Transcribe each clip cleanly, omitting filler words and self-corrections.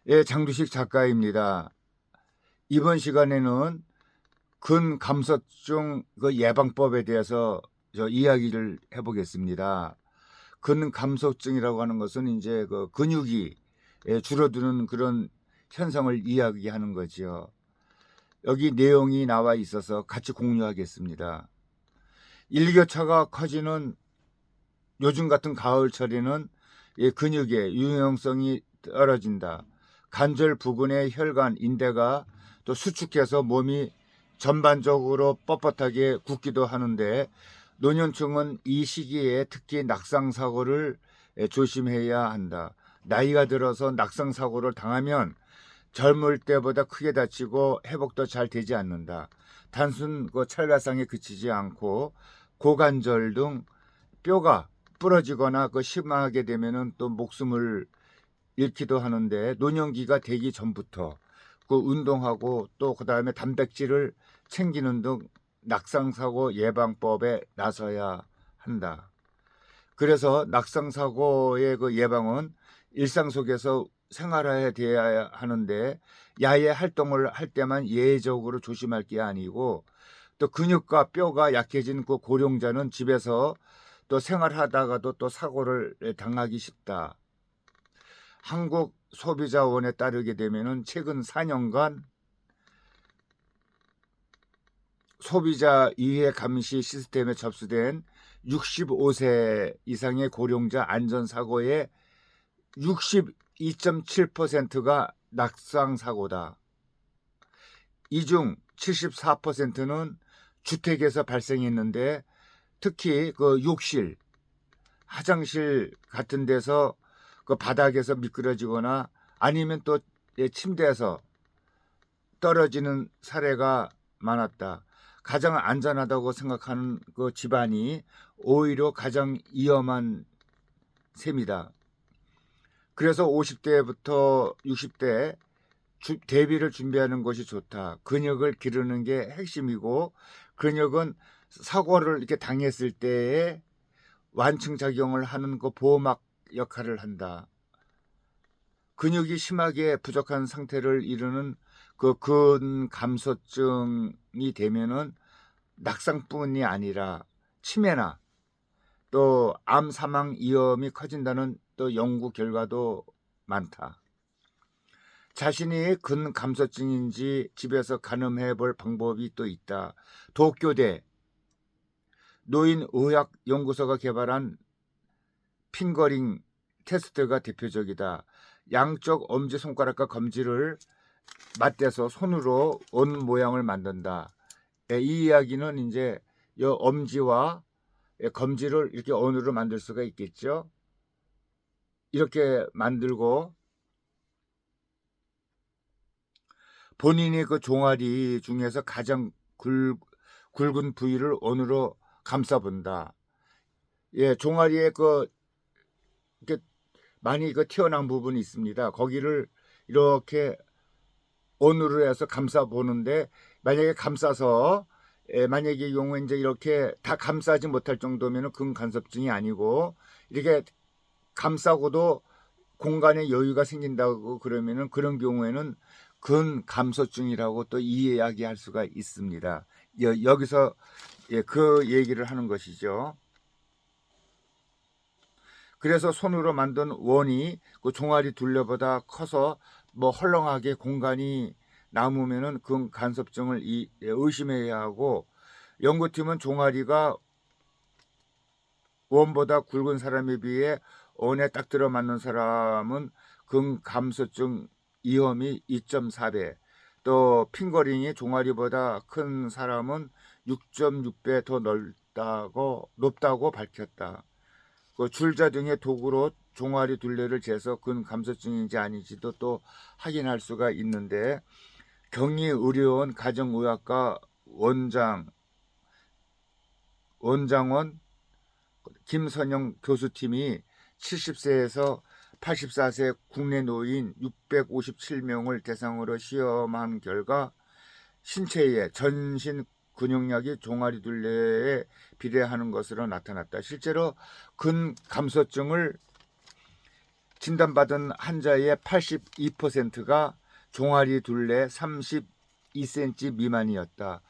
예, 장두식 작가입니다. 이번 시간에는 근감소증 그 예방법에 대해서 이야기를 해보겠습니다. 근감소증이라고 하는 것은 이제 그 근육이 줄어드는 그런 현상을 이야기하는 거죠. 여기 내용이 나와 있어서 같이 공유하겠습니다. 일교차가 커지는 요즘 같은 가을철에는 근육의 유용성이 떨어진다. 관절 부근의 혈관, 인대가 또 수축해서 몸이 전반적으로 뻣뻣하게 굳기도 하는데, 노년층은 이 시기에 특히 낙상사고를 조심해야 한다. 나이가 들어서 낙상사고를 당하면 젊을 때보다 크게 다치고 회복도 잘 되지 않는다. 단순 찰가상에 그치지 않고 고관절 등 뼈가 부러지거나 심하게 되면은 또 목숨을 잃기도 하는데, 노년기가 되기 전부터 운동하고 또 그다음에 단백질을 챙기는 등 낙상사고 예방법에 나서야 한다. 그래서 낙상사고의 예방은 일상 속에서 생활해야 돼야 하는데, 야외 활동을 할 때만 예외적으로 조심할 게 아니고, 또 근육과 뼈가 약해진 고령자는 집에서 또 생활하다가도 또 사고를 당하기 쉽다. 한국소비자원에 따르게 되면은 최근 4년간 소비자 이해 감시 시스템에 접수된 65세 이상의 고령자 안전사고의 62.7%가 낙상사고다. 이 중 74%는 주택에서 발생했는데, 특히 욕실, 화장실 같은 데서 바닥에서 미끄러지거나 아니면 또 침대에서 떨어지는 사례가 많았다. 가장 안전하다고 생각하는 집안이 오히려 가장 위험한 셈이다. 그래서 50대부터 60대 대비를 준비하는 것이 좋다. 근육을 기르는 게 핵심이고, 근육은 사고를 이렇게 당했을 때에 완충작용을 하는 보호막 역할을 한다. 근육이 심하게 부족한 상태를 이루는 근감소증이 되면은 낙상뿐이 아니라 치매나 또 암 사망 위험이 커진다는 또 연구 결과도 많다. 자신이 근감소증인지 집에서 가늠해 볼 방법이 또 있다. 도쿄대 노인의학연구소가 개발한 핑거링 테스트가 대표적이다. 양쪽 엄지손가락과 검지를 맞대서 손으로 원 모양을 만든다. 이 이야기는 이제 이 엄지와 검지를 이렇게 원으로 만들 수가 있겠죠. 이렇게 만들고 본인의 종아리 중에서 가장 굵은 부위를 원으로 감싸본다. 종아리에 이렇게 많이 튀어나온 부분이 있습니다. 거기를 이렇게 원으로 해서 감싸 보는데, 만약에 감싸서 만약에 경우에 이제 이렇게 다 감싸지 못할 정도면은 근간섭증이 아니고, 이렇게 감싸고도 공간에 여유가 생긴다고 그러면은 그런 경우에는 근감소증이라고 또 이야기할 수가 있습니다. 여기서 그 얘기를 하는 것이죠. 그래서 손으로 만든 원이 종아리 둘레보다 커서 헐렁하게 공간이 남으면은 근간섭증을 의심해야 하고, 연구팀은 종아리가 원보다 굵은 사람에 비해 원에 딱 들어맞는 사람은 근감소증 위험이 2.4배, 또 핑거링이 종아리보다 큰 사람은 6.6배 더 높다고 밝혔다. 줄자 등의 도구로 종아리 둘레를 재서 근감소증인지 아닌지도 또 확인할 수가 있는데, 경희의료원 가정의학과 원장원 김선영 교수팀이 70세에서 84세 국내 노인 657명을 대상으로 시험한 결과, 신체의 전신 근육량이 종아리 둘레에 비례하는 것으로 나타났다. 실제로 근감소증을 진단받은 환자의 82%가 종아리 둘레 32cm 미만이었다.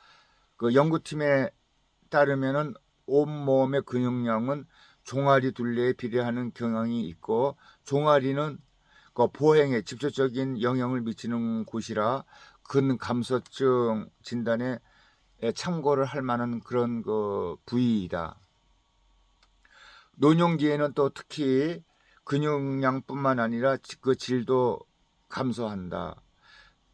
그 연구팀에 따르면은 온몸의 근육량은 종아리 둘레에 비례하는 경향이 있고, 종아리는 그 보행에 직접적인 영향을 미치는 곳이라 근감소증 진단에 참고를 할 만한 그런 그 부위이다. 노년기에는 또 특히 근육량뿐만 아니라 그 질도 감소한다.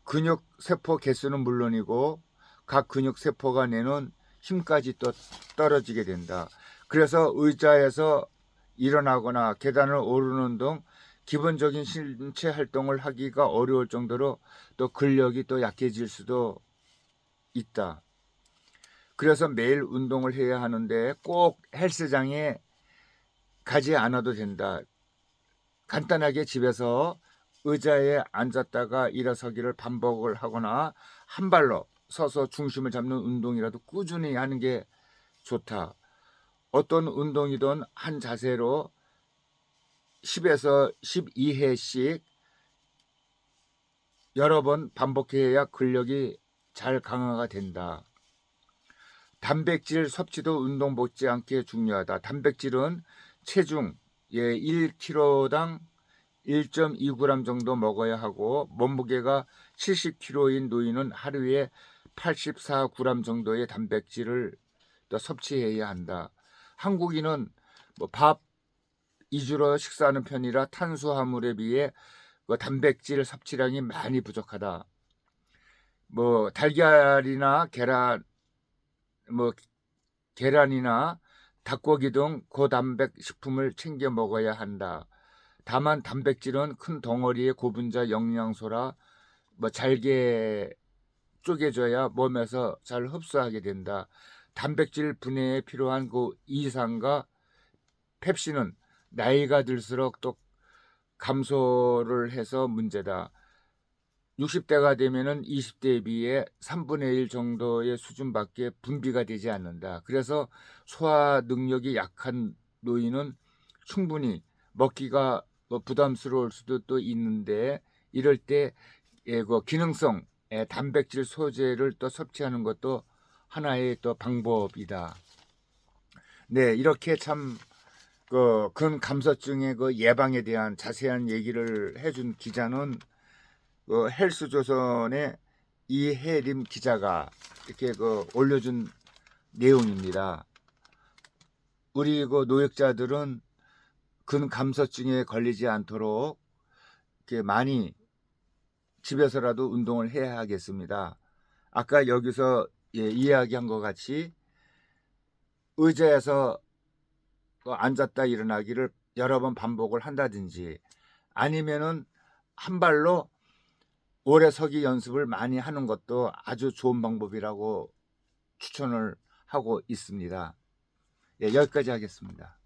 근육 세포 개수는 물론이고 각 근육 세포가 내는 힘까지 또 떨어지게 된다. 그래서 의자에서 일어나거나 계단을 오르는 등 기본적인 신체 활동을 하기가 어려울 정도로 또 근력이 또 약해질 수도 있다. 그래서 매일 운동을 해야 하는데 꼭 헬스장에 가지 않아도 된다. 간단하게 집에서 의자에 앉았다가 일어서기를 반복을 하거나 한 발로 서서 중심을 잡는 운동이라도 꾸준히 하는 게 좋다. 어떤 운동이든 한 자세로 10에서 12회씩 여러 번 반복해야 근력이 잘 강화가 된다. 단백질 섭취도 운동 못지않게 중요하다. 단백질은 체중 1kg당 1.2g 정도 먹어야 하고, 몸무게가 70kg인 노인은 하루에 84g 정도의 단백질을 또 섭취해야 한다. 한국인은 밥 위주로 식사하는 편이라 탄수화물에 비해 단백질 섭취량이 많이 부족하다. 달걀이나 계란이나 닭고기 등 고단백 식품을 챙겨 먹어야 한다. 다만 단백질은 큰 덩어리의 고분자 영양소라 잘게 쪼개져야 몸에서 잘 흡수하게 된다. 단백질 분해에 필요한 그 이산과 펩신은 나이가 들수록 또 감소를 해서 문제다. 60대가 되면은 20대에 비해 3분의 1 정도의 수준밖에 분비가 되지 않는다. 그래서 소화 능력이 약한 노인은 충분히 먹기가 부담스러울 수도 또 있는데, 이럴 때 그 기능성 단백질 소재를 또 섭취하는 것도 하나의 또 방법이다. 네, 이렇게 참 그 근감소증의 그 예방에 대한 자세한 얘기를 해준 기자는 그 헬스조선의 이혜림 기자가 이렇게 그 올려준 내용입니다. 우리 그 노약자들은 근감소증에 걸리지 않도록 이렇게 많이 집에서라도 운동을 해야 하겠습니다. 아까 여기서 이야기한 것 같이 의자에서 앉았다 일어나기를 여러 번 반복을 한다든지, 아니면은 한 발로 오래 서기 연습을 많이 하는 것도 아주 좋은 방법이라고 추천을 하고 있습니다. 여기까지 하겠습니다.